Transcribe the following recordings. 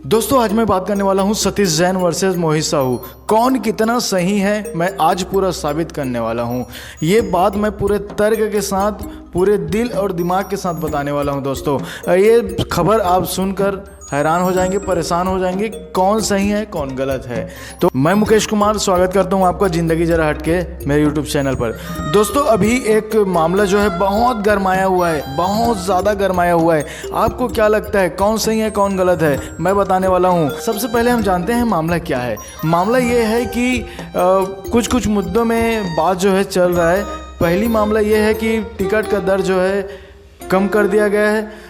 दोस्तों आज मैं बात करने वाला हूं सतीश जैन वर्सेस मोहित साहू। कौन कितना सही है मैं आज पूरा साबित करने वाला हूं। ये बात मैं पूरे तर्क के साथ, पूरे दिल और दिमाग के साथ बताने वाला हूं। दोस्तों ये खबर आप सुनकर हैरान हो जाएंगे, परेशान हो जाएंगे, कौन सही है कौन गलत है। तो मैं मुकेश कुमार स्वागत करता हूं आपका ज़िंदगी जरा हटके मेरे यूट्यूब चैनल पर। दोस्तों अभी एक मामला जो है बहुत गरमाया हुआ है, बहुत ज़्यादा गरमाया हुआ है। आपको क्या लगता है कौन सही है कौन गलत है, मैं बताने वाला हूं। सबसे पहले हम जानते हैं मामला क्या है। मामला ये है कि कुछ मुद्दों में बात जो है चल रहा है। पहली मामला ये है कि टिकट का दर जो है कम कर दिया गया है।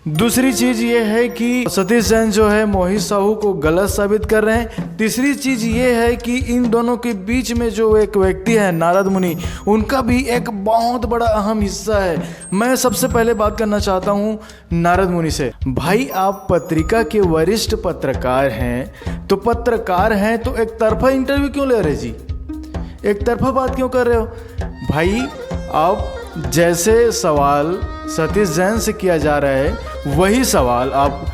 दूसरी चीज़ ये है कि सतीश जैन जो है मोहित साहू को गलत साबित कर रहे हैं। तीसरी चीज़ ये है कि इन दोनों के बीच में जो एक व्यक्ति है नारद मुनि, उनका भी एक बहुत बड़ा अहम हिस्सा है। मैं सबसे पहले बात करना चाहता हूँ नारद मुनि से। भाई आप पत्रिका के वरिष्ठ पत्रकार हैं, तो पत्रकार हैं तो एक तरफा इंटरव्यू क्यों ले रहे जी, एक तरफा बात क्यों कर रहे हो भाई। आप जैसे सवाल सतीश जैन से किया जा रहा है वही सवाल आप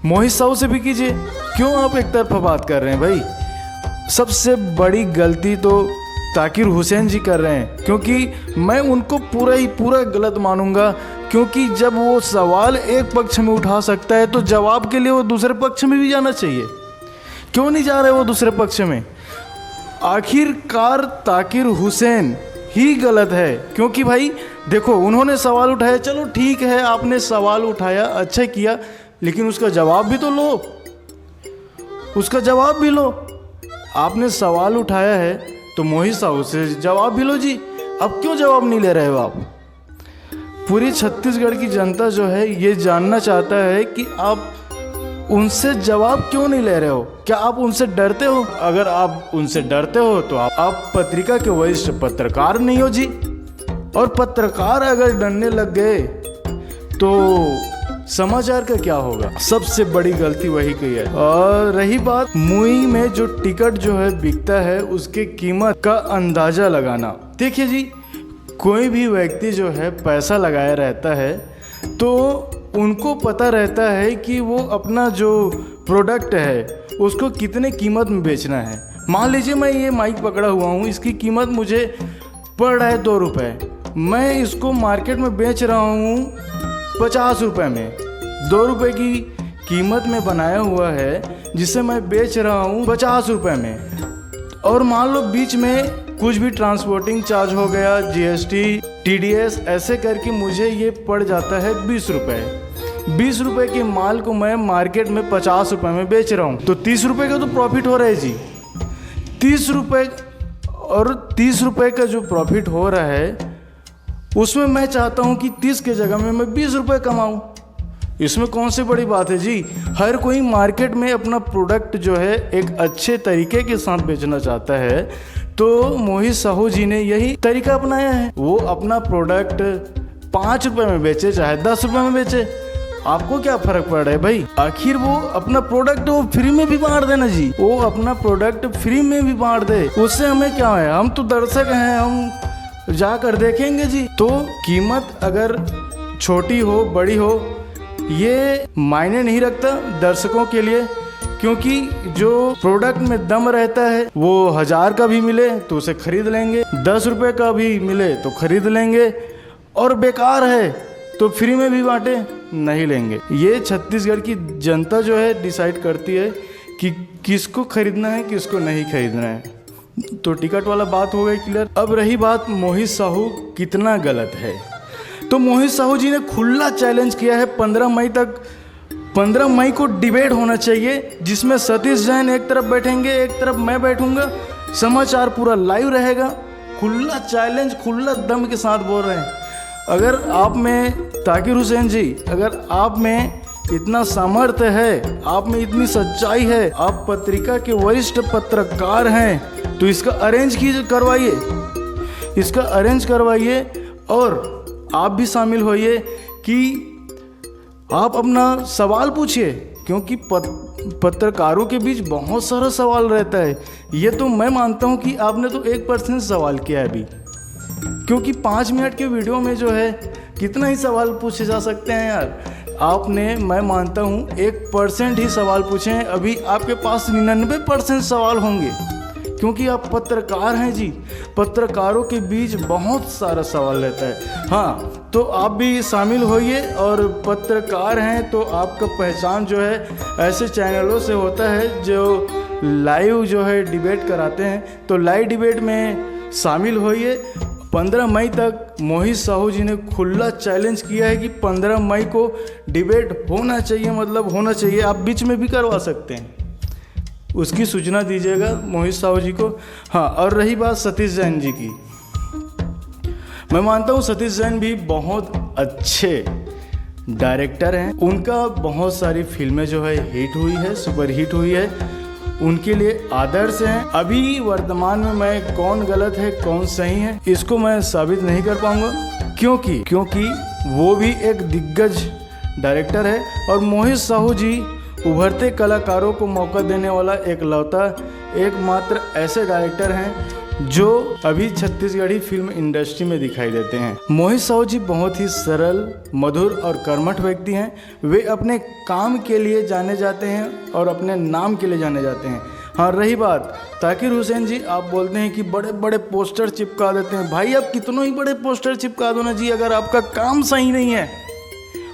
मोहित साहू से भी कीजिए। क्यों आप एक तरफा बात कर रहे हैं भाई। सबसे बड़ी गलती तो ताकिर हुसैन जी कर रहे हैं, क्योंकि मैं उनको पूरा गलत मानूंगा। क्योंकि जब वो सवाल एक पक्ष में उठा सकता है तो जवाब के लिए वो दूसरे पक्ष में भी जाना चाहिए। क्यों नहीं जा रहे वो दूसरे पक्ष में। आखिरकार ताकिर हुसैन ही गलत है, क्योंकि भाई देखो उन्होंने सवाल उठाया, चलो ठीक है आपने सवाल उठाया, अच्छा किया, लेकिन उसका जवाब भी तो लो, उसका जवाब भी लो। आपने सवाल उठाया है तो मोहित साहू से जवाब भी लो जी। अब क्यों जवाब नहीं ले रहे हो आप। पूरी छत्तीसगढ़ की जनता जो है ये जानना चाहता है कि आप उनसे जवाब क्यों नहीं ले रहे हो। क्या आप उनसे डरते हो। अगर आप उनसे डरते हो तो आप पत्रिका के वरिष्ठ पत्रकार नहीं हो जी। और पत्रकार अगर डरने लग गए तो समाचार का क्या होगा। सबसे बड़ी गलती वही की है। और रही बात मुई में जो टिकट जो है बिकता है उसके कीमत का अंदाजा लगाना। देखिए जी, कोई भी व्यक्ति जो है पैसा लगाया रहता है तो उनको पता रहता है कि वो अपना जो प्रोडक्ट है उसको कितने कीमत में बेचना है। मान लीजिए मैं ये माइक पकड़ा हुआ हूँ, इसकी कीमत मुझे पड़ रहा है 2 रुपये, मैं इसको मार्केट में बेच रहा हूँ 50 रुपये में। 2 रुपये की कीमत में बनाया हुआ है जिसे मैं बेच रहा हूँ 50 रुपये में। और मान लो बीच में कुछ भी ट्रांसपोर्टिंग चार्ज हो गया, जीएसटी, टीडीएस, ऐसे करके मुझे ये पड़ जाता है 20 रुपये। 20 रुपये के माल को मैं मार्केट में 50 रुपये में बेच रहा हूँ, तो 30 रुपये का तो प्रॉफिट हो रहा है जी। 30 रुपये, और 30 रुपये का जो प्रॉफिट हो रहा है उसमें मैं चाहता हूँ कि 30 के जगह में मैं 20 रुपये कमाऊँ। इसमें कौन सी बड़ी बात है जी। हर कोई मार्केट में अपना प्रोडक्ट जो है एक अच्छे तरीके के साथ बेचना चाहता है, तो मोहित साहू जी ने यही तरीका अपनाया है। वो अपना प्रोडक्ट 5 रुपये में बेचे चाहे 10 रुपये में बेचे, आपको क्या फर्क पड़ रहा है भाई। आखिर वो अपना प्रोडक्ट वो फ्री में भी बांट देना जी, वो अपना प्रोडक्ट फ्री में भी बांट दे, उससे हमें क्या है। हम तो दर्शक हैं, हम जाकर देखेंगे जी। तो कीमत अगर छोटी हो बड़ी हो ये मायने नहीं रखता दर्शकों के लिए, क्योंकि जो प्रोडक्ट में दम रहता है वो 1000 का भी मिले तो उसे खरीद लेंगे, 10 रुपये का भी मिले तो खरीद लेंगे, और बेकार है तो फ्री में भी बांटे नहीं लेंगे। ये छत्तीसगढ़ की जनता जो है डिसाइड करती है कि किसको खरीदना है किसको नहीं खरीदना है। तो टिकट वाला बात हो गई क्लियर। अब रही बात मोहित साहू कितना गलत है, तो मोहित साहू जी ने खुला चैलेंज किया है 15 मई तक। 15 मई को डिबेट होना चाहिए जिसमें सतीश जैन एक तरफ बैठेंगे, एक तरफ मैं बैठूंगा, समाचार पूरा लाइव रहेगा। खुला चैलेंज, खुला दम के साथ बोल रहे हैं। अगर आप में ताकिर हुसैन जी, अगर आप में इतना सामर्थ्य है, आप में इतनी सच्चाई है, आप पत्रिका के वरिष्ठ पत्रकार हैं, तो इसका अरेंज करवाइए, इसका अरेंज करवाइए और आप भी शामिल होइए कि आप अपना सवाल पूछिए, क्योंकि पत्रकारों के बीच बहुत सारा सवाल रहता है। ये तो मैं मानता हूँ कि आपने तो 1% सवाल किया है अभी, क्योंकि 5 मिनट के वीडियो में जो है कितना ही सवाल पूछे जा सकते हैं यार। आपने, मैं मानता हूँ, 1% ही सवाल पूछे हैं। अभी आपके पास 99% सवाल होंगे, क्योंकि आप पत्रकार हैं जी। पत्रकारों के बीच बहुत सारा सवाल रहता है। हाँ, तो आप भी शामिल होइए, और पत्रकार हैं तो आपका पहचान जो है ऐसे चैनलों से होता है जो लाइव जो है डिबेट कराते हैं। तो लाइव डिबेट में शामिल होइए। 15 मई तक मोहित साहू जी ने खुला चैलेंज किया है कि 15 मई को डिबेट होना चाहिए, मतलब होना चाहिए। आप बीच में भी करवा सकते हैं, उसकी सूचना दीजिएगा मोहित साहू जी को। हाँ, और रही बात सतीश जैन जी की, मैं मानता हूँ सतीश जैन भी बहुत अच्छे डायरेक्टर हैं। उनका बहुत सारी फिल्में जो है हिट हुई है, सुपर हिट हुई है, उनके लिए आदर्श हैं। अभी वर्तमान में मैं कौन गलत है कौन सही है इसको मैं साबित नहीं कर पाऊंगा, क्योंकि वो भी एक दिग्गज डायरेक्टर है, और मोहित साहू जी उभरते कलाकारों को मौका देने वाला एकमात्र ऐसे डायरेक्टर हैं जो अभी छत्तीसगढ़ी फिल्म इंडस्ट्री में दिखाई देते हैं। मोहित साहू जी बहुत ही सरल, मधुर और कर्मठ व्यक्ति हैं। वे अपने काम के लिए जाने जाते हैं और अपने नाम के लिए जाने जाते हैं। हाँ, रही बात ताकिर हुसैन जी, आप बोलते हैं कि बड़े बड़े पोस्टर चिपका देते हैं। भाई, आप कितनों ही बड़े पोस्टर चिपका दो ना जी, अगर आपका काम सही नहीं है,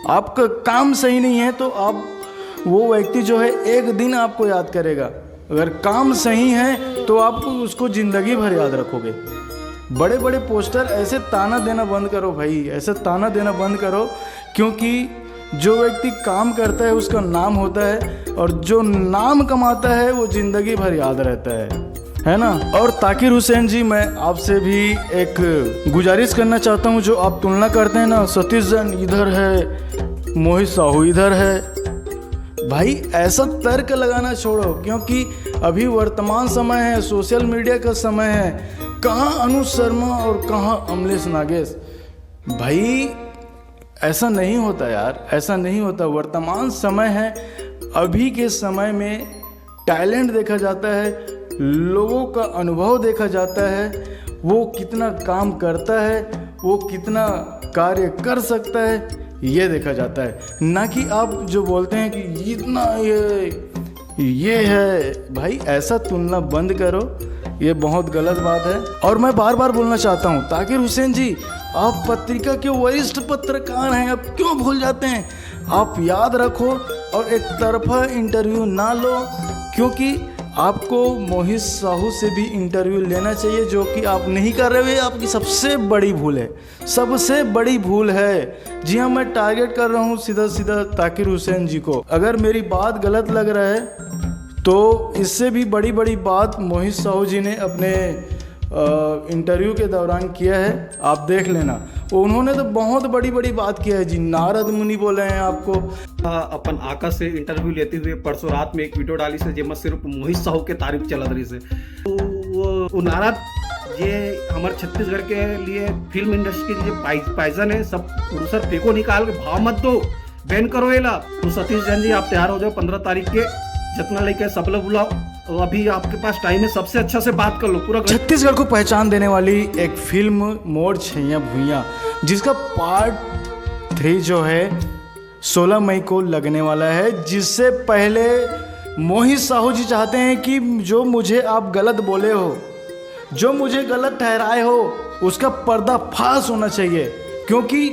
आपका काम सही नहीं है तो आप, वो व्यक्ति जो है एक दिन आपको याद करेगा। अगर काम सही है तो आप उसको ज़िंदगी भर याद रखोगे। बड़े बड़े पोस्टर, ऐसे ताना देना बंद करो भाई, ऐसे ताना देना बंद करो, क्योंकि जो व्यक्ति काम करता है उसका नाम होता है, और जो नाम कमाता है वो ज़िंदगी भर याद रहता है ना। और ताकिर हुसैन जी, मैं आपसे भी एक गुजारिश करना चाहता हूँ, जो आप तुलना करते हैं ना, सतीश जैन इधर है, मोहित साहू इधर है, भाई ऐसा तर्क लगाना छोड़ो, क्योंकि अभी वर्तमान समय है, सोशल मीडिया का समय है। कहाँ अनुज शर्मा और कहाँ अमलेश नागेश। भाई ऐसा नहीं होता यार, ऐसा नहीं होता। वर्तमान समय है, अभी के समय में टैलेंट देखा जाता है, लोगों का अनुभव देखा जाता है, वो कितना काम करता है, वो कितना कार्य कर सकता है, ये देखा जाता है, ना कि आप जो बोलते हैं कि इतना ये है। भाई ऐसा तुलना बंद करो, ये बहुत गलत बात है। और मैं बार बार बोलना चाहता हूँ, ताकिर हुसैन जी, आप पत्रिका के वरिष्ठ पत्रकार हैं, आप क्यों भूल जाते हैं? आप याद रखो और एक तरफा इंटरव्यू ना लो, क्योंकि आपको मोहित साहू से भी इंटरव्यू लेना चाहिए, जो कि आप नहीं कर रहे हो। आपकी सबसे बड़ी भूल है, सबसे बड़ी भूल है। जी हाँ, मैं टारगेट कर रहा हूँ सीधा सीधा ताकिर हुसैन जी को। अगर मेरी बात गलत लग रहा है तो इससे भी बड़ी बड़ी बात मोहित साहू जी ने अपने इंटरव्यू के दौरान किया है, आप देख लेना। उन्होंने तो बहुत बड़ी बड़ी बात किया है जी। नारद मुनि बोले हैं आपको। अपन आकाश से इंटरव्यू लेते हुए परसों रात में एक वीडियो डाली से, जेमा सिर्फ मोहित साहू के तारीफ चल रही से। तो वो नारद ये हमारे छत्तीसगढ़ के लिए फिल्म इंडस्ट्री के लिए पाइजन है। सब प्रोड्यूसर फेंको निकाल के, भाव मत दो, बैन करो एला। तो सतीश जैन जी, आप तैयार हो जाओ 15 तारीख के, जितना लेके सब लोग बुलाओ, और अभी आपके पास टाइम है, सबसे अच्छा से बात कर लो। पूरा छत्तीसगढ़ को पहचान देने वाली एक फिल्म मोर छैया भुइयां, जिसका पार्ट 3 जो है 16 मई को लगने वाला है। जिससे पहले मोहित साहू जी चाहते हैं कि जो मुझे आप गलत बोले हो, जो मुझे गलत ठहराए हो, उसका पर्दाफाश होना चाहिए, क्योंकि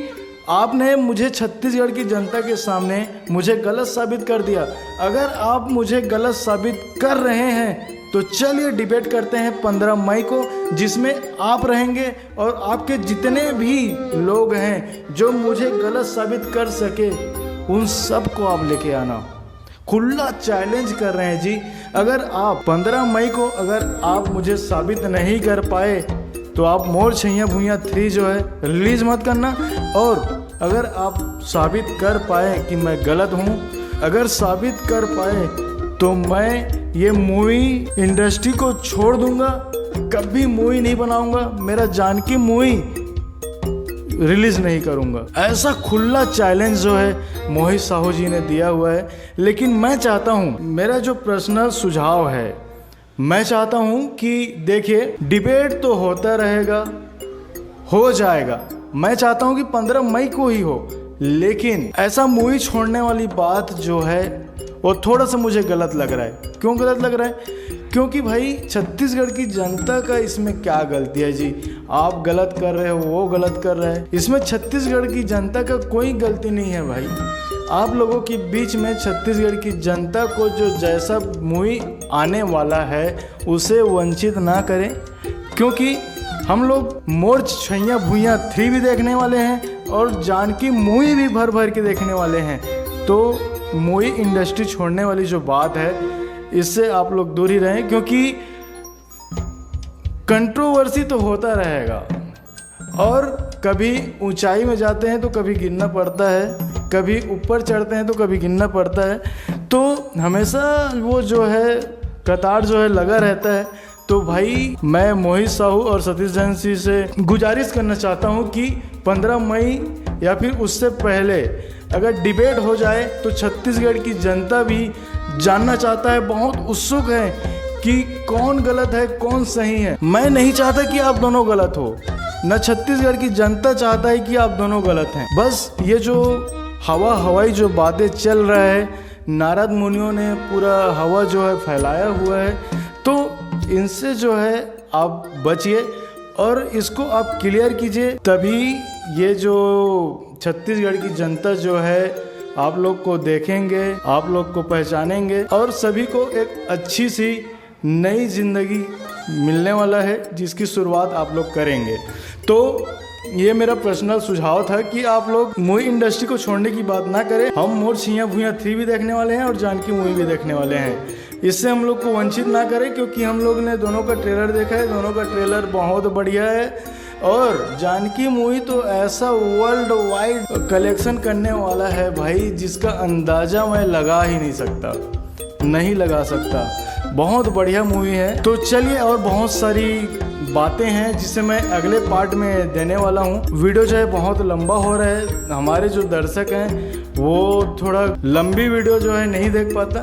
आपने मुझे छत्तीसगढ़ की जनता के सामने मुझे गलत साबित कर दिया। अगर आप मुझे गलत साबित कर रहे हैं तो चलिए डिबेट करते हैं 15 मई को, जिसमें आप रहेंगे और आपके जितने भी लोग हैं जो मुझे गलत साबित कर सके, उन सब को आप लेके आना। खुला चैलेंज कर रहे हैं जी। अगर आप 15 मई को अगर आप मुझे साबित नहीं कर पाए तो आप मोर छैया भुइयां 3 जो है रिलीज मत करना। और अगर आप साबित कर पाए कि मैं गलत हूँ, अगर साबित कर पाए तो मैं ये मूवी इंडस्ट्री को छोड़ दूंगा, कभी मूवी नहीं बनाऊंगा, मेरा जानकी मूवी रिलीज नहीं करूंगा। ऐसा खुला चैलेंज जो है मोहित साहू जी ने दिया हुआ है। लेकिन मैं चाहता हूँ, मेरा जो पर्सनल सुझाव है, मैं चाहता हूं कि देखिए, डिबेट तो होता रहेगा, हो जाएगा। मैं चाहता हूं कि 15 मई को ही हो, लेकिन ऐसा मूवी छोड़ने वाली बात जो है वो थोड़ा सा मुझे गलत लग रहा है। क्यों गलत लग रहा है? क्योंकि भाई छत्तीसगढ़ की जनता का इसमें क्या गलती है जी? आप गलत कर रहे हो, वो गलत कर रहे हैं, इसमें छत्तीसगढ़ की जनता का कोई गलती नहीं है भाई। आप लोगों के बीच में छत्तीसगढ़ की जनता को जो जैसा मूवी आने वाला है उसे वंचित ना करें, क्योंकि हम लोग मोर छैया भुइयाँ 3 भी देखने वाले हैं और जानकी मूवी भी भर भर के देखने वाले हैं। तो मूवी इंडस्ट्री छोड़ने वाली जो बात है इससे आप लोग दूर ही रहें, क्योंकि कंट्रोवर्सी तो होता रहेगा और कभी ऊंचाई में जाते हैं तो कभी गिरना पड़ता है, कभी ऊपर चढ़ते हैं तो कभी गिरना पड़ता है। तो हमेशा वो जो है कतार जो है लगा रहता है। तो भाई मैं मोहित साहू और सतीश जैन सिंह से गुजारिश करना चाहता हूँ कि 15 मई या फिर उससे पहले अगर डिबेट हो जाए तो छत्तीसगढ़ की जनता भी जानना चाहता है, बहुत उत्सुक है कि कौन गलत है कौन सही है। मैं नहीं चाहता कि आप दोनों गलत हो, न छत्तीसगढ़ की जनता चाहता है कि आप दोनों गलत हैं। बस ये जो हवाई जो बातें चल रहा है, नारद मुनियों ने पूरा हवा जो है फैलाया हुआ है, तो इनसे जो है आप बचिए और इसको आप क्लियर कीजिए, तभी ये जो छत्तीसगढ़ की जनता जो है आप लोग को देखेंगे, आप लोग को पहचानेंगे और सभी को एक अच्छी सी नई जिंदगी मिलने वाला है जिसकी शुरुआत आप लोग करेंगे। तो ये मेरा पर्सनल सुझाव था कि आप लोग मूवी इंडस्ट्री को छोड़ने की बात ना करें। हम मोर छैया भुइयाँ 3 भी देखने वाले हैं और जानकी मूवी भी देखने वाले हैं। इससे हम लोग को वंचित ना करें, क्योंकि हम लोग ने दोनों का ट्रेलर देखा है, दोनों का ट्रेलर बहुत बढ़िया है और जानकी मूवी तो ऐसा वर्ल्ड वाइड कलेक्शन करने वाला है भाई, जिसका अंदाज़ा मैं लगा ही नहीं लगा सकता। बहुत बढ़िया मूवी है। तो चलिए, और बहुत सारी बातें हैं जिसे मैं अगले पार्ट में देने वाला हूँ। वीडियो जो है बहुत लंबा हो रहा है, हमारे जो दर्शक हैं वो थोड़ा लंबी वीडियो जो है नहीं देख पाता,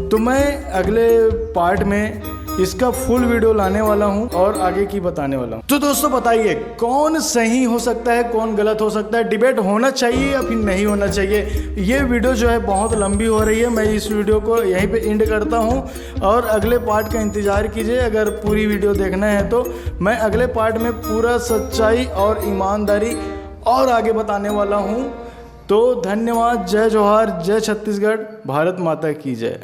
तो मैं अगले पार्ट में इसका फुल वीडियो लाने वाला हूं और आगे की बताने वाला हूं। तो दोस्तों बताइए कौन सही हो सकता है, कौन गलत हो सकता है? डिबेट होना चाहिए या फिर नहीं होना चाहिए? ये वीडियो जो है बहुत लंबी हो रही है, मैं इस वीडियो को यहीं पे एंड करता हूं और अगले पार्ट का इंतज़ार कीजिए। अगर पूरी वीडियो देखना है तो मैं अगले पार्ट में पूरा सच्चाई और ईमानदारी और आगे बताने वाला हूँ। तो धन्यवाद। जय जोहार, जय छत्तीसगढ़, भारत माता की जय।